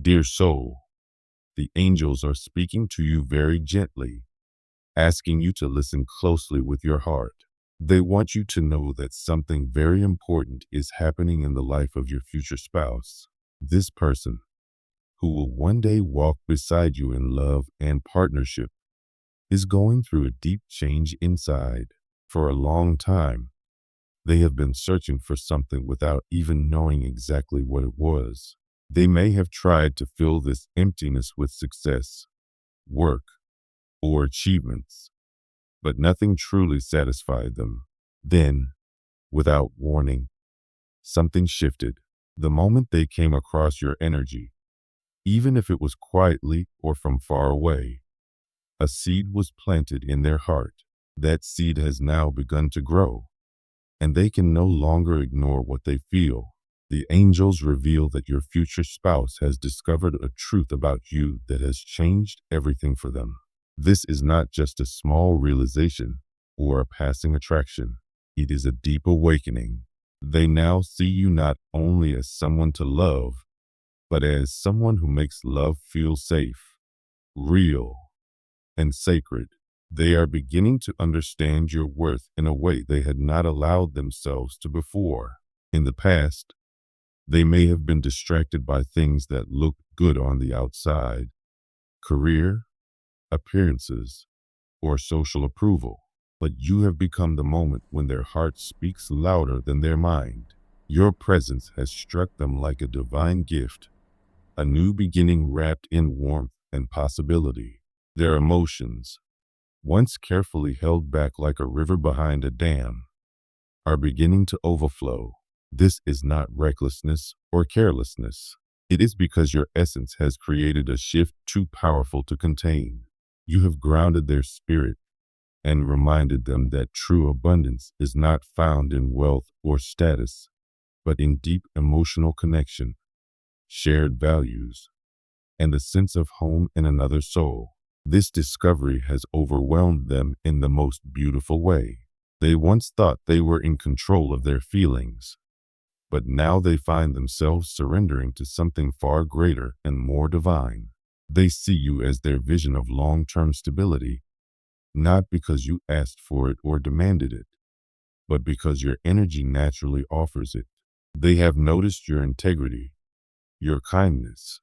Dear soul, the angels are speaking to you very gently, asking you to listen closely with your heart. They want you to know that something very important is happening in the life of your future spouse. This person, who will one day walk beside you in love and partnership, is going through a deep change inside. For a long time, they have been searching for something without even knowing exactly what it was. They may have tried to fill this emptiness with success, work, or achievements, but nothing truly satisfied them. Then, without warning, something shifted. The moment they came across your energy, even if it was quietly or from far away, a seed was planted in their heart. That seed has now begun to grow, and they can no longer ignore what they feel. The angels reveal that your future spouse has discovered a truth about you that has changed everything for them. This is not just a small realization or a passing attraction. It is a deep awakening. They now see you not only as someone to love, but as someone who makes love feel safe, real, and sacred. They are beginning to understand your worth in a way they had not allowed themselves to before. In the past, they may have been distracted by things that looked good on the outside, career, appearances, or social approval. But you have become the moment when their heart speaks louder than their mind. Your presence has struck them like a divine gift, a new beginning wrapped in warmth and possibility. Their emotions, once carefully held back like a river behind a dam, are beginning to overflow. This is not recklessness or carelessness. It is because your essence has created a shift too powerful to contain. You have grounded their spirit and reminded them that true abundance is not found in wealth or status, but in deep emotional connection, shared values, and the sense of home in another soul. This discovery has overwhelmed them in the most beautiful way. They once thought they were in control of their feelings, but now they find themselves surrendering to something far greater and more divine. They see you as their vision of long-term stability, not because you asked for it or demanded it, but because your energy naturally offers it. They have noticed your integrity, your kindness,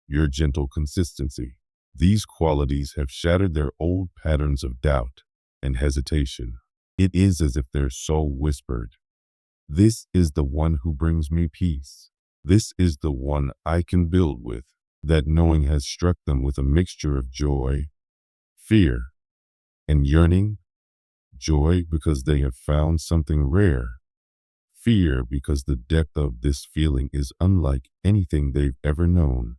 your gentle consistency. These qualities have shattered their old patterns of doubt and hesitation. It is as if their soul whispered, "This is the one who brings me peace. This is the one I can build with." That knowing has struck them with a mixture of joy, fear, and yearning. Joy because they have found something rare. Fear because the depth of this feeling is unlike anything they've ever known.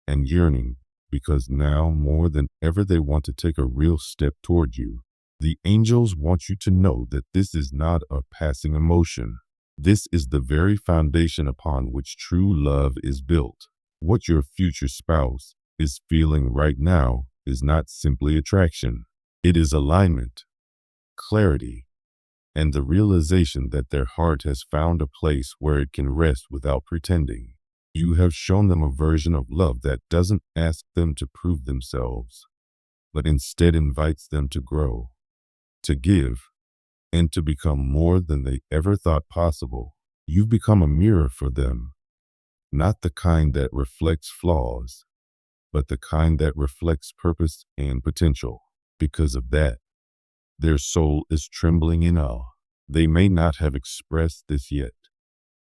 And yearning because now more than ever they want to take a real step toward you. The angels want you to know that this is not a passing emotion. This is the very foundation upon which true love is built. What your future spouse is feeling right now is not simply attraction. It is alignment, clarity, and the realization that their heart has found a place where it can rest without pretending. You have shown them a version of love that doesn't ask them to prove themselves, but instead invites them to grow, to give, and to become more than they ever thought possible. You've become a mirror for them, not the kind that reflects flaws, but the kind that reflects purpose and potential. Because of that, their soul is trembling in awe. They may not have expressed this yet,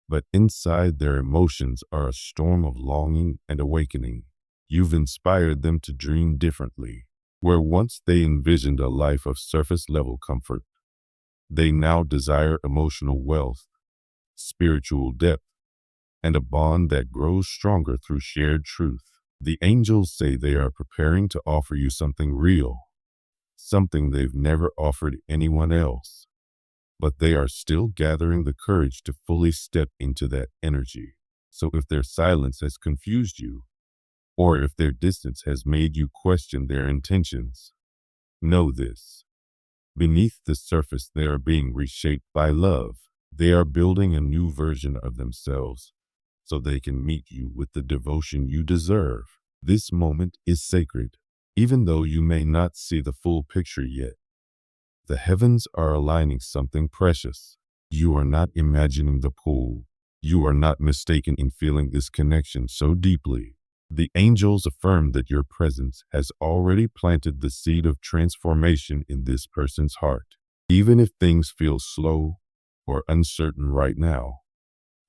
but inside their emotions are a storm of longing and awakening. You've inspired them to dream differently. Where once they envisioned a life of surface-level comfort, they now desire emotional wealth, spiritual depth, and a bond that grows stronger through shared truth. The angels say they are preparing to offer you something real, something they've never offered anyone else, but they are still gathering the courage to fully step into that energy. So if their silence has confused you, or if their distance has made you question their intentions, know this. Beneath the surface, they are being reshaped by love. They are building a new version of themselves, so they can meet you with the devotion you deserve. This moment is sacred. Even though you may not see the full picture yet, the heavens are aligning something precious. You are not imagining the pull. You are not mistaken in feeling this connection so deeply. The angels affirm that your presence has already planted the seed of transformation in this person's heart. Even if things feel slow or uncertain right now,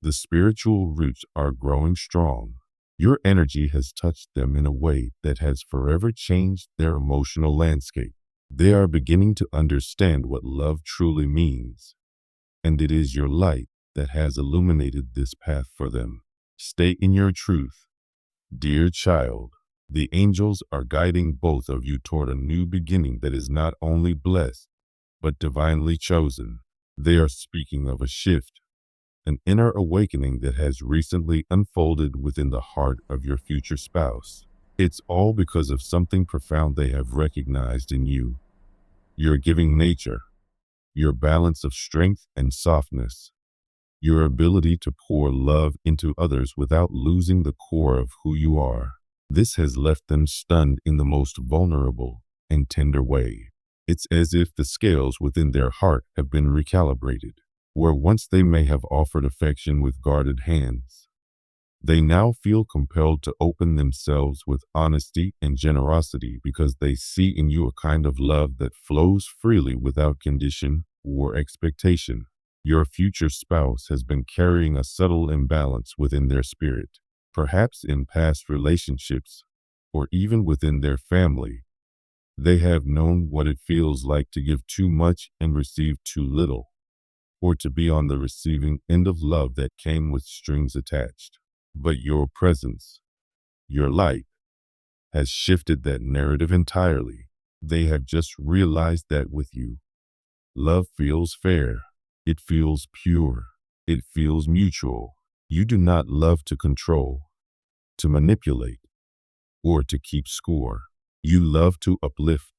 the spiritual roots are growing strong. Your energy has touched them in a way that has forever changed their emotional landscape. They are beginning to understand what love truly means, and it is your light that has illuminated this path for them. Stay in your truth, dear child. The angels are guiding both of you toward a new beginning that is not only blessed, but divinely chosen. They are speaking of a shift, an inner awakening that has recently unfolded within the heart of your future spouse. It's all because of something profound they have recognized in you. Your giving nature, your balance of strength and softness, your ability to pour love into others without losing the core of who you are. This has left them stunned in the most vulnerable and tender way. It's as if the scales within their heart have been recalibrated. Where once they may have offered affection with guarded hands, they now feel compelled to open themselves with honesty and generosity because they see in you a kind of love that flows freely without condition or expectation. Your future spouse has been carrying a subtle imbalance within their spirit, perhaps in past relationships or even within their family. They have known what it feels like to give too much and receive too little, or to be on the receiving end of love that came with strings attached. But your presence, your light, has shifted that narrative entirely. They have just realized that with you, love feels fair, it feels pure, it feels mutual. You do not love to control, to manipulate, or to keep score. You love to uplift,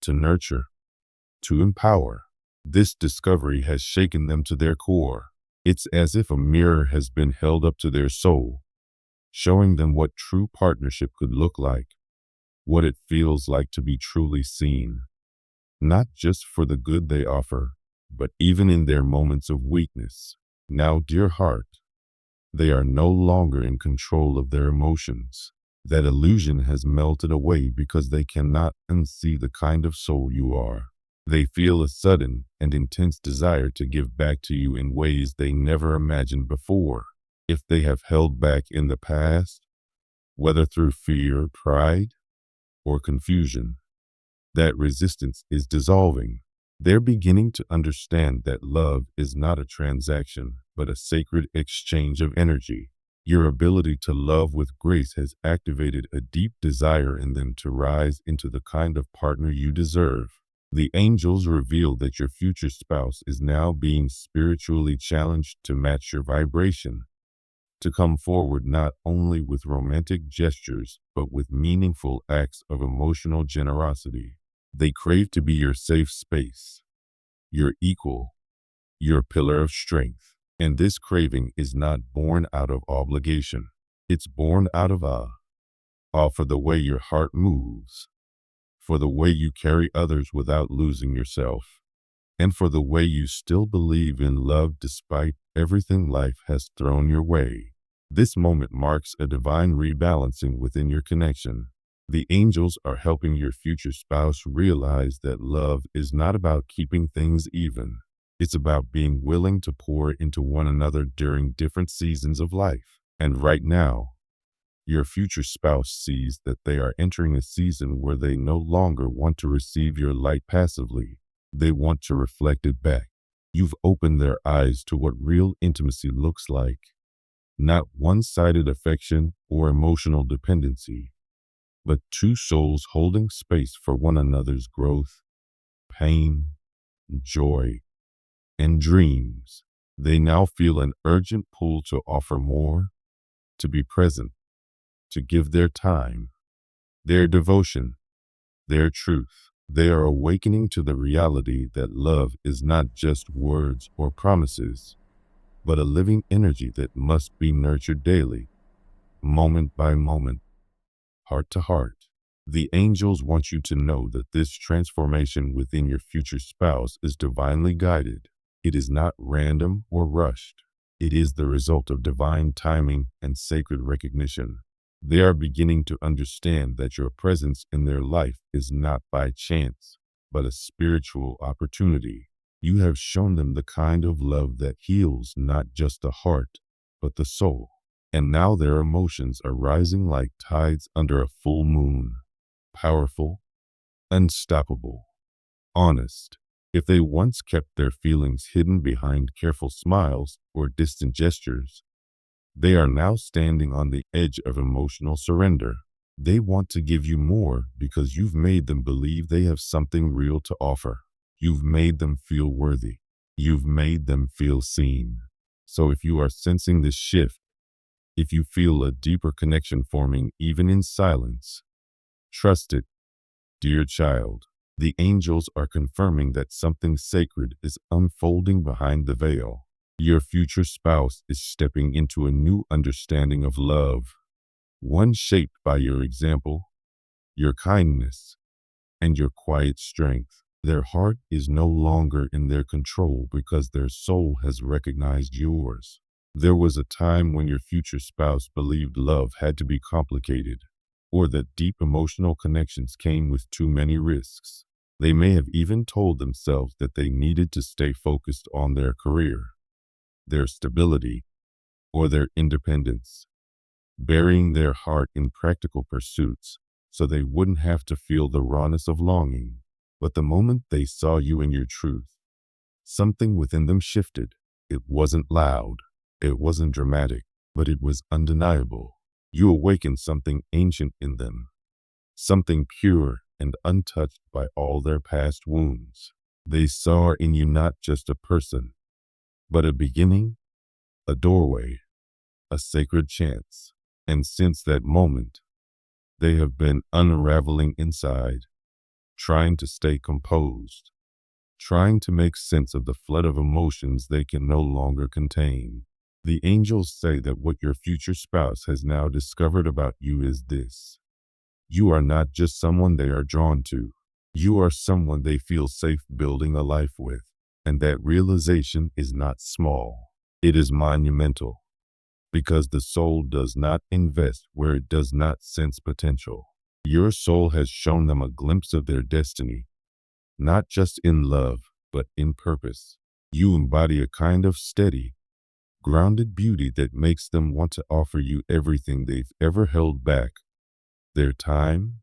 to nurture, to empower. This discovery has shaken them to their core. It's as if a mirror has been held up to their soul, showing them what true partnership could look like, what it feels like to be truly seen, not just for the good they offer, but even in their moments of weakness. Now, dear heart, they are no longer in control of their emotions. That illusion has melted away because they cannot unsee the kind of soul you are. They feel a sudden and intense desire to give back to you in ways they never imagined before. If they have held back in the past, whether through fear, pride, or confusion, that resistance is dissolving. They're beginning to understand that love is not a transaction, but a sacred exchange of energy. Your ability to love with grace has activated a deep desire in them to rise into the kind of partner you deserve. The angels reveal that your future spouse is now being spiritually challenged to match your vibration, to come forward not only with romantic gestures, but with meaningful acts of emotional generosity. They crave to be your safe space, your equal, your pillar of strength. And this craving is not born out of obligation. It's born out of awe for the way your heart moves, for the way you carry others without losing yourself, and for the way you still believe in love despite everything life has thrown your way. This moment marks a divine rebalancing within your connection. The angels are helping your future spouse realize that love is not about keeping things even. It's about being willing to pour into one another during different seasons of life. And right now, your future spouse sees that they are entering a season where they no longer want to receive your light passively. They want to reflect it back. You've opened their eyes to what real intimacy looks like. Not one-sided affection or emotional dependency, but two souls holding space for one another's growth, pain, joy, and dreams. They now feel an urgent pull to offer more, to be present, to give their time, their devotion, their truth. They are awakening to the reality that love is not just words or promises. but a living energy that must be nurtured daily, moment by moment, heart to heart. The angels want you to know that this transformation within your future spouse is divinely guided. It is not random or rushed. It is the result of divine timing and sacred recognition. They are beginning to understand that your presence in their life is not by chance, but a spiritual opportunity. You have shown them the kind of love that heals not just the heart, but the soul. And now their emotions are rising like tides under a full moon. Powerful, unstoppable, honest. If they once kept their feelings hidden behind careful smiles or distant gestures, they are now standing on the edge of emotional surrender. They want to give you more because you've made them believe they have something real to offer. You've made them feel worthy. You've made them feel seen. So if you are sensing this shift, if you feel a deeper connection forming even in silence, trust it, dear child. The angels are confirming that something sacred is unfolding behind the veil. Your future spouse is stepping into a new understanding of love, one shaped by your example, your kindness, and your quiet strength. Their heart is no longer in their control because their soul has recognized yours. There was a time when your future spouse believed love had to be complicated, or that deep emotional connections came with too many risks. They may have even told themselves that they needed to stay focused on their career, their stability, or their independence, burying their heart in practical pursuits so they wouldn't have to feel the rawness of longing. But the moment they saw you in your truth, something within them shifted. It wasn't loud, it wasn't dramatic, but it was undeniable. You awakened something ancient in them, something pure and untouched by all their past wounds. They saw in you not just a person, but a beginning, a doorway, a sacred chance. And since that moment, they have been unraveling inside, trying to stay composed, trying to make sense of the flood of emotions they can no longer contain. The angels say that what your future spouse has now discovered about you is this: you are not just someone they are drawn to. You are someone they feel safe building a life with. And that realization is not small. It is monumental, because the soul does not invest where it does not sense potential. Your soul has shown them a glimpse of their destiny, not just in love, but in purpose. You embody a kind of steady, grounded beauty that makes them want to offer you everything they've ever held back: their time,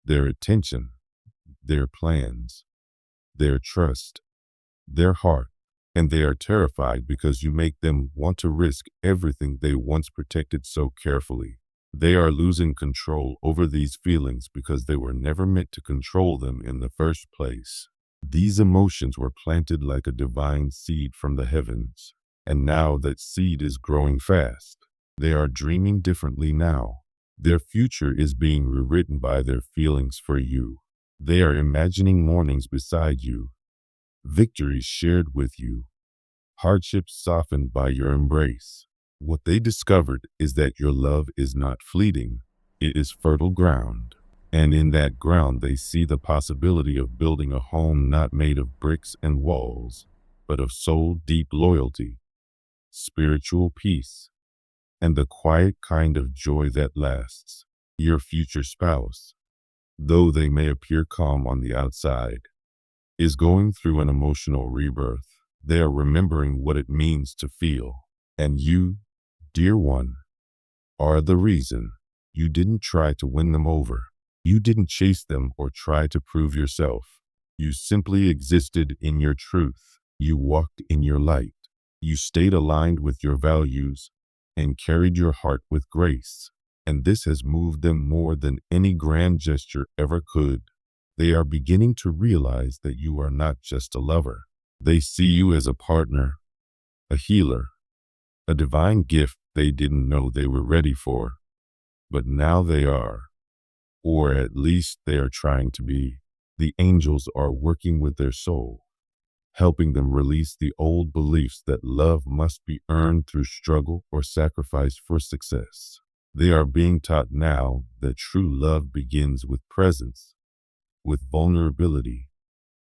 their attention, their plans, their trust, their heart. And they are terrified because you make them want to risk everything they once protected so carefully. They are losing control over these feelings because they were never meant to control them in the first place. These emotions were planted like a divine seed from the heavens, and now that seed is growing fast. They are dreaming differently now. Their future is being rewritten by their feelings for you. They are imagining mornings beside you, victories shared with you, hardships softened by your embrace. What they discovered is that your love is not fleeting, it is fertile ground. And in that ground they see the possibility of building a home not made of bricks and walls, but of soul-deep loyalty, spiritual peace, and the quiet kind of joy that lasts. Your future spouse, though they may appear calm on the outside, is going through an emotional rebirth. They are remembering what it means to feel. And you, dear one, are the reason. You didn't try to win them over. You didn't chase them or try to prove yourself. You simply existed in your truth. You walked in your light. You stayed aligned with your values and carried your heart with grace. And this has moved them more than any grand gesture ever could. They are beginning to realize that you are not just a lover. They see you as a partner, a healer, a divine gift they didn't know they were ready for. But now they are, or at least they are trying to be. The angels are working with their soul, helping them release the old beliefs that love must be earned through struggle or sacrifice for success. They are being taught now that true love begins with presence, with vulnerability,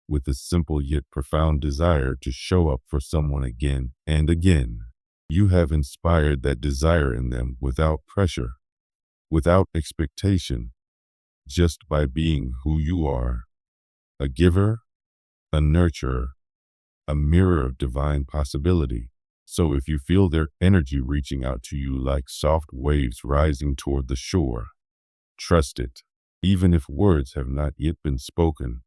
with a simple yet profound desire to show up for someone again and again. You have inspired that desire in them without pressure, without expectation, just by being who you are, a giver, a nurturer, a mirror of divine possibility. So if you feel their energy reaching out to you like soft waves rising toward the shore, trust it. Even if words have not yet been spoken,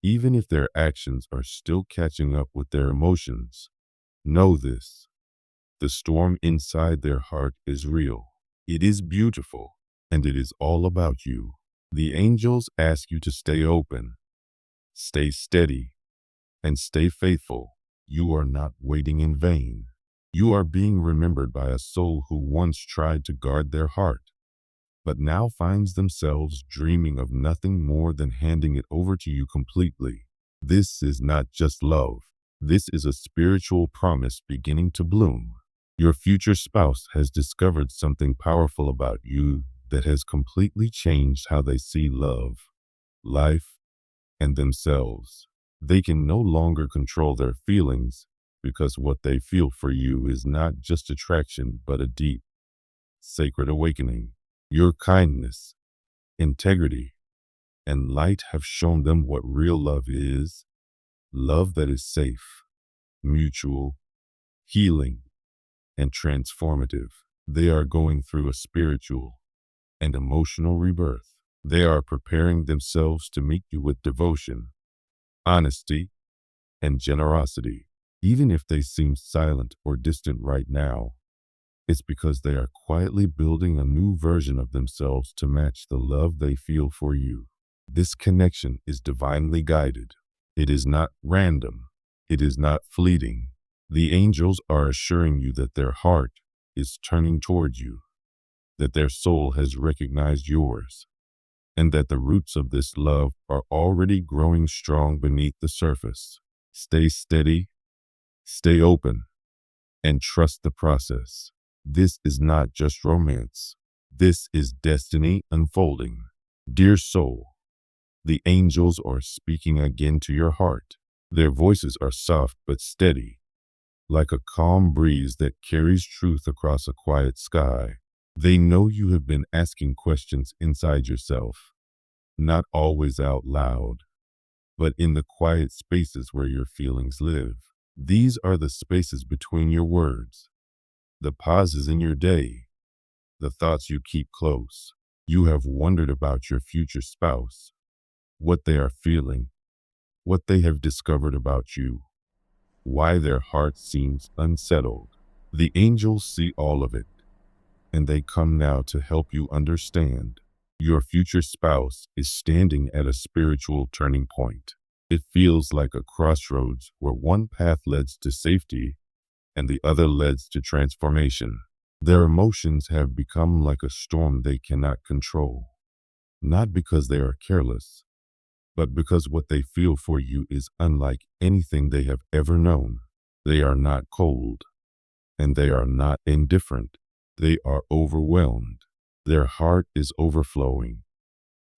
even if their actions are still catching up with their emotions, know this: the storm inside their heart is real. It is beautiful, and it is all about you. The angels ask you to stay open, stay steady, and stay faithful. You are not waiting in vain. You are being remembered by a soul who once tried to guard their heart, but now finds themselves dreaming of nothing more than handing it over to you completely. This is not just love. This is a spiritual promise beginning to bloom. Your future spouse has discovered something powerful about you that has completely changed how they see love, life, and themselves. They can no longer control their feelings because what they feel for you is not just attraction but a deep, sacred awakening. Your kindness, integrity, and light have shown them what real love is: love that is safe, mutual, healing, and transformative. They are going through a spiritual and emotional rebirth. They are preparing themselves to meet you with devotion, honesty, and generosity. Even if they seem silent or distant right now, it's because they are quietly building a new version of themselves to match the love they feel for you. This connection is divinely guided. It is not random. It is not fleeting. The angels are assuring you that their heart is turning toward you, that their soul has recognized yours, and that the roots of this love are already growing strong beneath the surface. Stay steady, stay open, and trust the process. This is not just romance. This is destiny unfolding. Dear soul, the angels are speaking again to your heart. Their voices are soft but steady, like a calm breeze that carries truth across a quiet sky. They know you have been asking questions inside yourself, not always out loud, but in the quiet spaces where your feelings live. These are the spaces between your words, the pauses in your day, the thoughts you keep close. You have wondered about your future spouse, what they are feeling, what they have discovered about you, why their heart seems unsettled. The angels see all of it, and they come now to help you understand. Your future spouse is standing at a spiritual turning point. It feels like a crossroads where one path leads to safety and the other leads to transformation. Their emotions have become like a storm they cannot control, not because they are careless, but because what they feel for you is unlike anything they have ever known. They are not cold, and they are not indifferent. They are overwhelmed. Their heart is overflowing,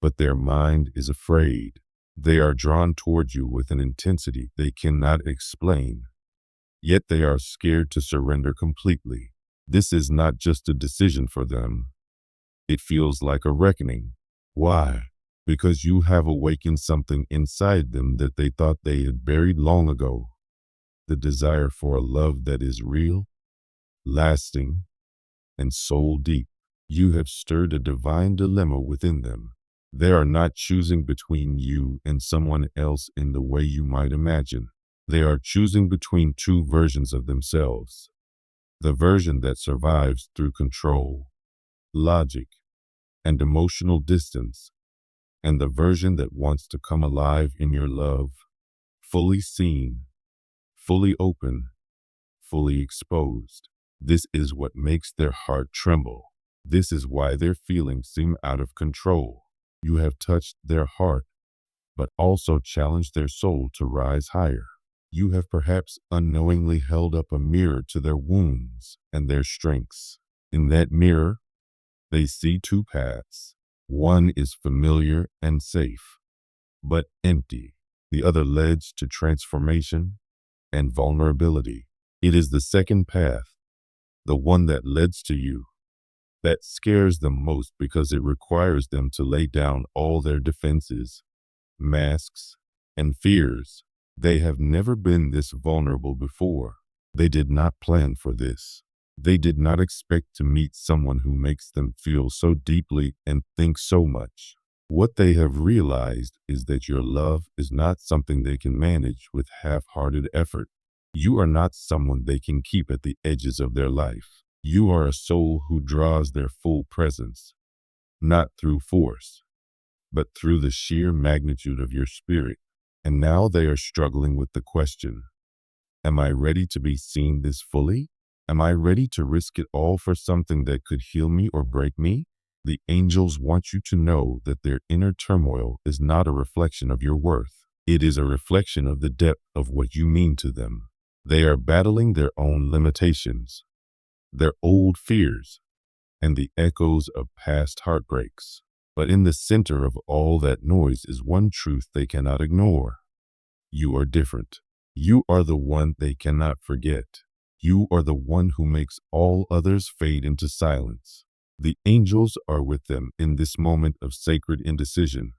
but their mind is afraid. They are drawn toward you with an intensity they cannot explain, yet they are scared to surrender completely. This is not just a decision for them. It feels like a reckoning. Why? Because you have awakened something inside them that they thought they had buried long ago. The desire for a love that is real, lasting, and soul deep. You have stirred a divine dilemma within them. They are not choosing between you and someone else in the way you might imagine. They are choosing between two versions of themselves: the version that survives through control, logic, and emotional distance, and the version that wants to come alive in your love, fully seen, fully open, fully exposed. This is what makes their heart tremble. This is why their feelings seem out of control. You have touched their heart, but also challenged their soul to rise higher. You have perhaps unknowingly held up a mirror to their wounds and their strengths. In that mirror, they see two paths. One is familiar and safe, but empty. The other leads to transformation and vulnerability. It is the second path, the one that leads to you, that scares them most because it requires them to lay down all their defenses, masks, and fears. They have never been this vulnerable before. They did not plan for this. They did not expect to meet someone who makes them feel so deeply and think so much. What they have realized is that your love is not something they can manage with half-hearted effort. You are not someone they can keep at the edges of their life. You are a soul who draws their full presence, not through force, but through the sheer magnitude of your spirit. And now they are struggling with the question, am I ready to be seen this fully? Am I ready to risk it all for something that could heal me or break me? The angels want you to know that their inner turmoil is not a reflection of your worth. It is a reflection of the depth of what you mean to them. They are battling their own limitations, their old fears, and the echoes of past heartbreaks. But in the center of all that noise is one truth they cannot ignore. You are different. You are the one they cannot forget. You are the one who makes all others fade into silence. The angels are with them in this moment of sacred indecision,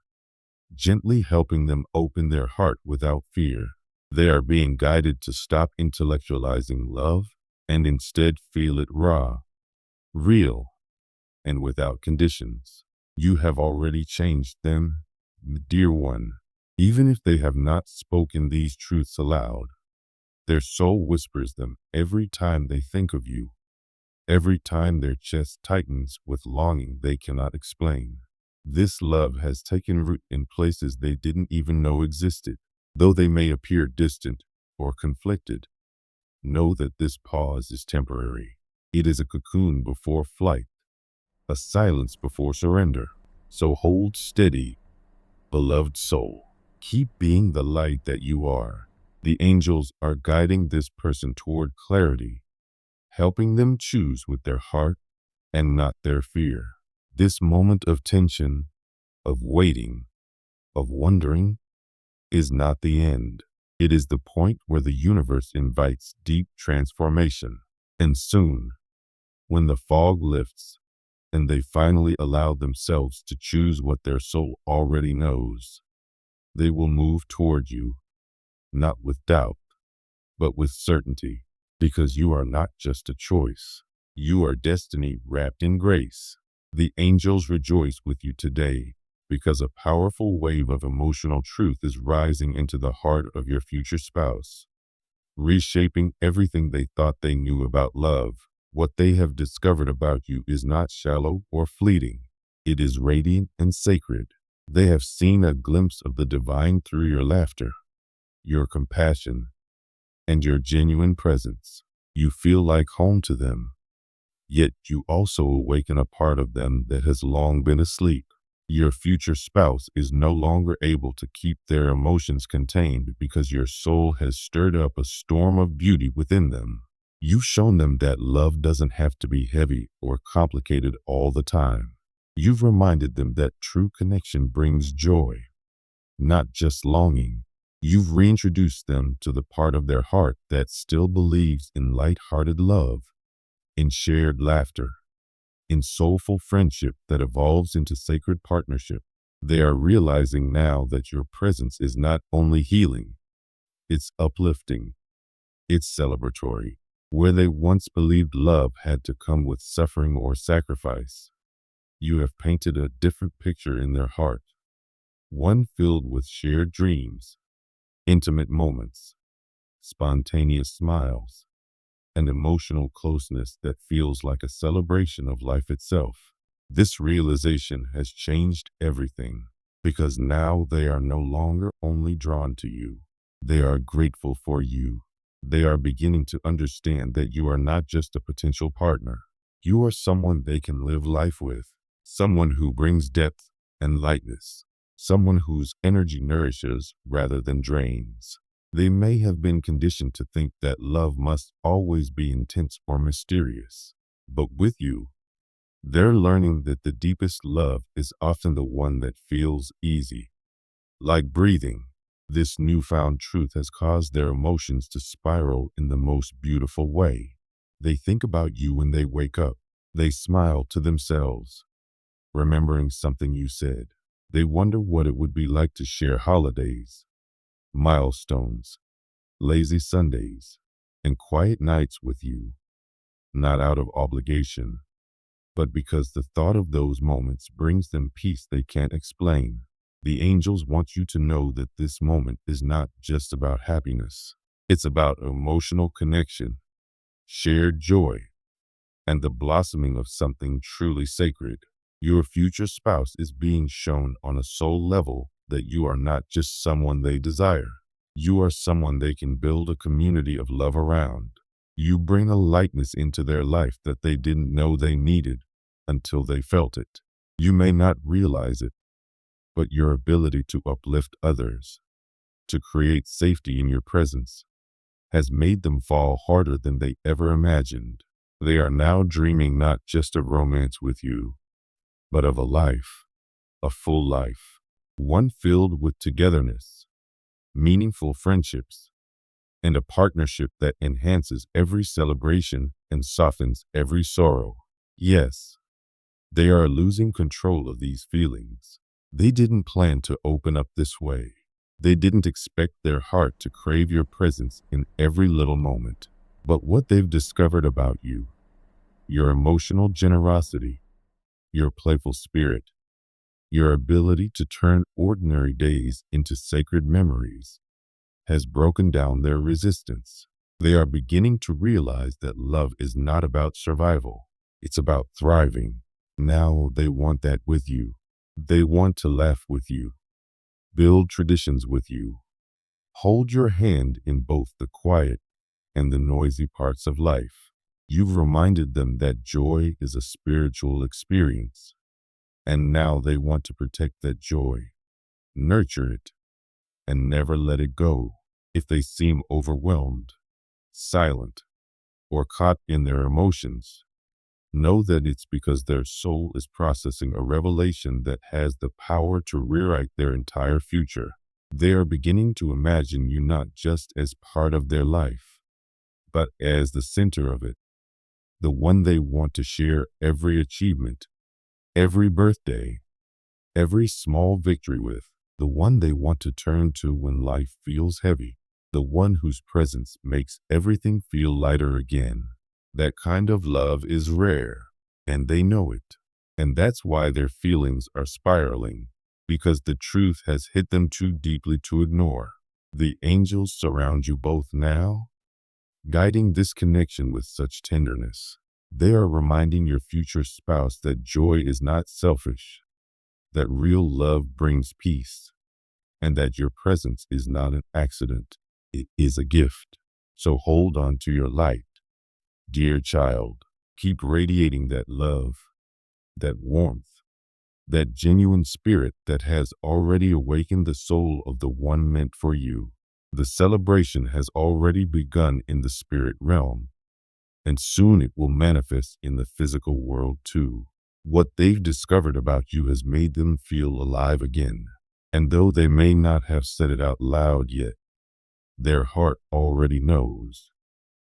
gently helping them open their heart without fear. They are being guided to stop intellectualizing love and instead feel it raw, real, and without conditions. You have already changed them, dear one. Even if they have not spoken these truths aloud, their soul whispers them every time they think of you, every time their chest tightens with longing they cannot explain. This love has taken root in places they didn't even know existed. Though they may appear distant or conflicted, know that this pause is temporary. It is a cocoon before flight, a silence before surrender. So hold steady, beloved soul. Keep being the light that you are. The angels are guiding this person toward clarity, helping them choose with their heart and not their fear. This moment of tension, of waiting, of wondering, is not the end. It is the point where the universe invites deep transformation. And soon, when the fog lifts and they finally allow themselves to choose what their soul already knows, they will move toward you, not with doubt, but with certainty, because you are not just a choice. You are destiny wrapped in grace. The angels rejoice with you today, because a powerful wave of emotional truth is rising into the heart of your future spouse, reshaping everything they thought they knew about love. What they have discovered about you is not shallow or fleeting. It is radiant and sacred. They have seen a glimpse of the divine through your laughter, your compassion, and your genuine presence. You feel like home to them, yet you also awaken a part of them that has long been asleep. Your future spouse is no longer able to keep their emotions contained because your soul has stirred up a storm of beauty within them. You've shown them that love doesn't have to be heavy or complicated all the time. You've reminded them that true connection brings joy, not just longing. You've reintroduced them to the part of their heart that still believes in light-hearted love, in shared laughter, in soulful friendship that evolves into sacred partnership. They are realizing now that your presence is not only healing, it's uplifting, it's celebratory. Where they once believed love had to come with suffering or sacrifice, you have painted a different picture in their heart, one filled with shared dreams, intimate moments, spontaneous smiles, and emotional closeness that feels like a celebration of life itself. This realization has changed everything, because now they are no longer only drawn to you, they are grateful for you. They are beginning to understand that you are not just a potential partner. You are someone they can live life with, someone who brings depth and lightness, someone whose energy nourishes rather than drains. They may have been conditioned to think that love must always be intense or mysterious. But with you, they're learning that the deepest love is often the one that feels easy, like breathing. This newfound truth has caused their emotions to spiral in the most beautiful way. They think about you when they wake up. They smile to themselves, remembering something you said. They wonder what it would be like to share holidays, milestones, lazy Sundays, and quiet nights with you, not out of obligation, but because the thought of those moments brings them peace they can't explain. The angels want you to know that this moment is not just about happiness. It's about emotional connection, shared joy, and the blossoming of something truly sacred. Your future spouse is being shown on a soul level that you are not just someone they desire. You are someone they can build a community of love around. You bring a lightness into their life that they didn't know they needed until they felt it. You may not realize it, but your ability to uplift others, to create safety in your presence, has made them fall harder than they ever imagined. They are now dreaming not just of romance with you, but of a life, a full life, one filled with togetherness, meaningful friendships, and a partnership that enhances every celebration and softens every sorrow. Yes, they are losing control of these feelings. They didn't plan to open up this way. They didn't expect their heart to crave your presence in every little moment. But what they've discovered about you, your emotional generosity, your playful spirit, your ability to turn ordinary days into sacred memories, has broken down their resistance. They are beginning to realize that love is not about survival. It's about thriving. Now they want that with you. They want to laugh with you, build traditions with you, hold your hand in both the quiet and the noisy parts of life. You've reminded them that joy is a spiritual experience, and now they want to protect that joy, nurture it, and never let it go. If they seem overwhelmed, silent, or caught in their emotions, know that it's because their soul is processing a revelation that has the power to rewrite their entire future. They are beginning to imagine you not just as part of their life, but as the center of it, the one they want to share every achievement, every birthday, every small victory with, the one they want to turn to when life feels heavy, the one whose presence makes everything feel lighter again. That kind of love is rare, and they know it. And that's why their feelings are spiraling, because the truth has hit them too deeply to ignore. The angels surround you both now, guiding this connection with such tenderness. They are reminding your future spouse that joy is not selfish, that real love brings peace, and that your presence is not an accident. It is a gift. So hold on to your light, dear child. Keep radiating that love, that warmth, that genuine spirit that has already awakened the soul of the one meant for you. The celebration has already begun in the spirit realm, and soon it will manifest in the physical world too. What they've discovered about you has made them feel alive again. And though they may not have said it out loud yet, their heart already knows.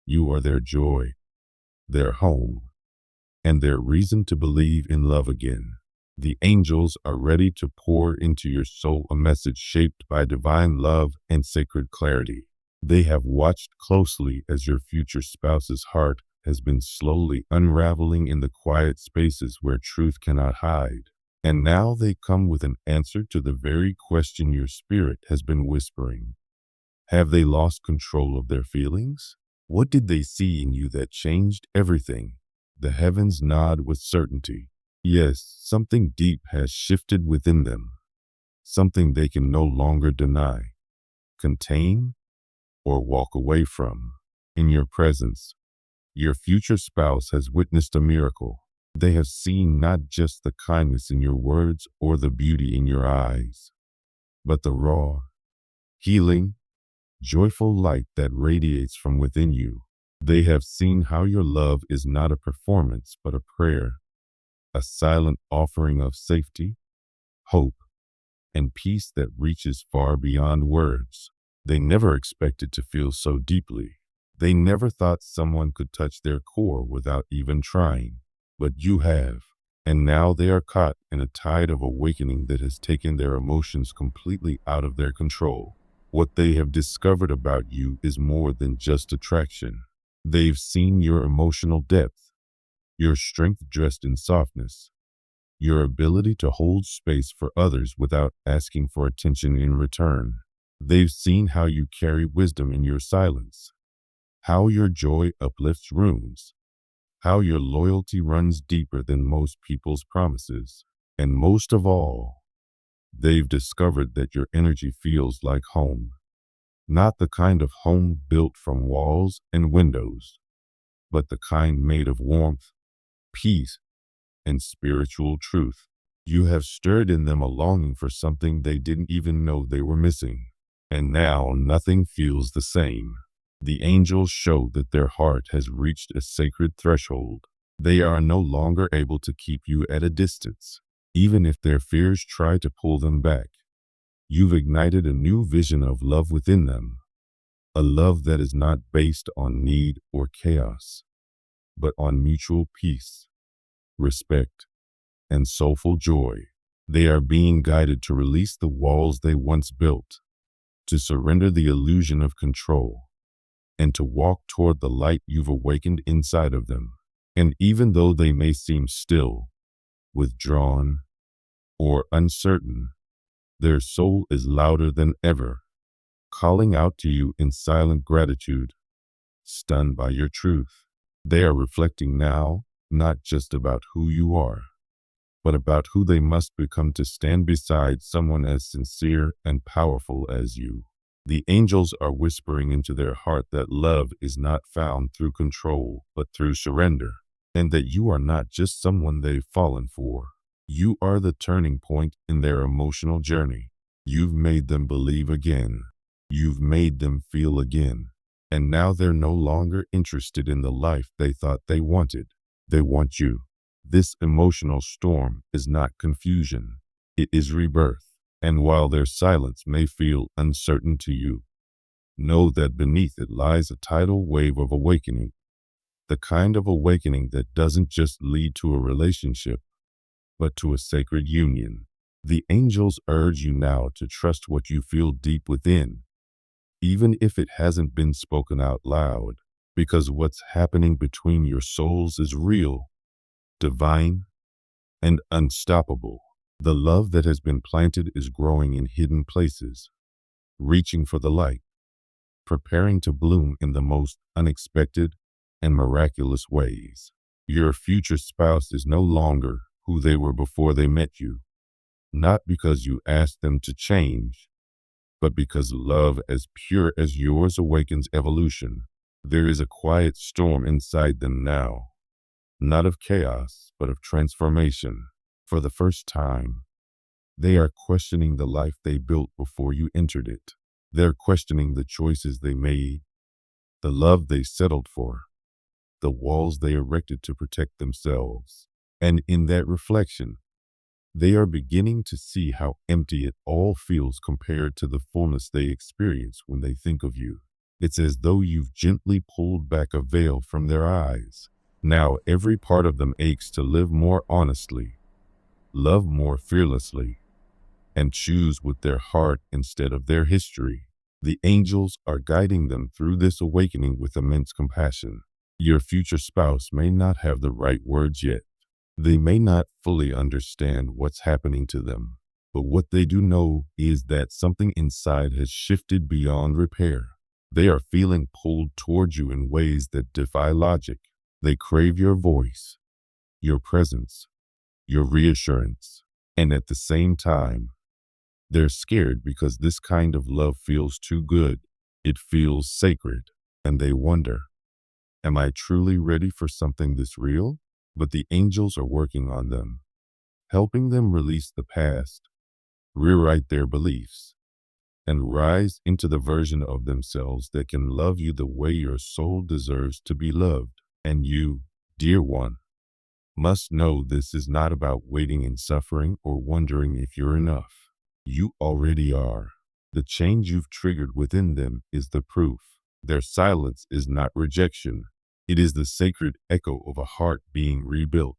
You are their joy, their home, and their reason to believe in love again. The angels are ready to pour into your soul a message shaped by divine love and sacred clarity. They have watched closely as your future spouse's heart has been slowly unraveling in the quiet spaces where truth cannot hide. And now they come with an answer to the very question your spirit has been whispering. Have they lost control of their feelings? What did they see in you that changed everything? The heavens nod with certainty. Yes, something deep has shifted within them, something they can no longer deny, contain, or walk away from. In your presence, your future spouse has witnessed a miracle. They have seen not just the kindness in your words or the beauty in your eyes, but the raw, healing, joyful light that radiates from within you. They have seen how your love is not a performance, but a prayer, a silent offering of safety, hope, and peace that reaches far beyond words. They never expected to feel so deeply. They never thought someone could touch their core without even trying. But you have. And now they are caught in a tide of awakening that has taken their emotions completely out of their control. What they have discovered about you is more than just attraction. They've seen your emotional depth, your strength dressed in softness, your ability to hold space for others without asking for attention in return. They've seen how you carry wisdom in your silence, how your joy uplifts rooms, how your loyalty runs deeper than most people's promises. And most of all, they've discovered that your energy feels like home. Not the kind of home built from walls and windows, but the kind made of warmth, peace, and spiritual truth. You have stirred in them a longing for something they didn't even know they were missing. And now nothing feels the same. The angels show that their heart has reached a sacred threshold. They are no longer able to keep you at a distance, even if their fears try to pull them back. You've ignited a new vision of love within them, a love that is not based on need or chaos, but on mutual peace, respect, and soulful joy. They are being guided to release the walls they once built, to surrender the illusion of control, and to walk toward the light you've awakened inside of them. And even though they may seem still, withdrawn, or uncertain, their soul is louder than ever, calling out to you in silent gratitude, stunned by your truth. They are reflecting now, not just about who you are, but about who they must become to stand beside someone as sincere and powerful as you. The angels are whispering into their heart that love is not found through control, but through surrender, and that you are not just someone they've fallen for. You are the turning point in their emotional journey. You've made them believe again. You've made them feel again. And now they're no longer interested in the life they thought they wanted. They want you. This emotional storm is not confusion. It is rebirth. And while their silence may feel uncertain to you, know that beneath it lies a tidal wave of awakening. The kind of awakening that doesn't just lead to a relationship, but to a sacred union. The angels urge you now to trust what you feel deep within, even if it hasn't been spoken out loud, because what's happening between your souls is real, divine, and unstoppable. The love that has been planted is growing in hidden places, reaching for the light, preparing to bloom in the most unexpected and miraculous ways. Your future spouse is no longer who they were before they met you, not because you asked them to change, but because love as pure as yours awakens evolution. There is a quiet storm inside them now, not of chaos, but of transformation. For the first time, they are questioning the life they built before you entered it. They're questioning the choices they made, the love they settled for, the walls they erected to protect themselves. And in that reflection, they are beginning to see how empty it all feels compared to the fullness they experience when they think of you. It's as though you've gently pulled back a veil from their eyes. Now every part of them aches to live more honestly, love more fearlessly, and choose with their heart instead of their history. The angels are guiding them through this awakening with immense compassion. Your future spouse may not have the right words yet. They may not fully understand what's happening to them, but what they do know is that something inside has shifted beyond repair. They are feeling pulled towards you in ways that defy logic. They crave your voice, your presence, your reassurance, and at the same time, they're scared because this kind of love feels too good. It feels sacred, and they wonder, am I truly ready for something this real? But the angels are working on them, helping them release the past, rewrite their beliefs, and rise into the version of themselves that can love you the way your soul deserves to be loved. And you, dear one, must know this is not about waiting in suffering or wondering if you're enough. You already are. The change you've triggered within them is the proof. Their silence is not rejection. It is the sacred echo of a heart being rebuilt.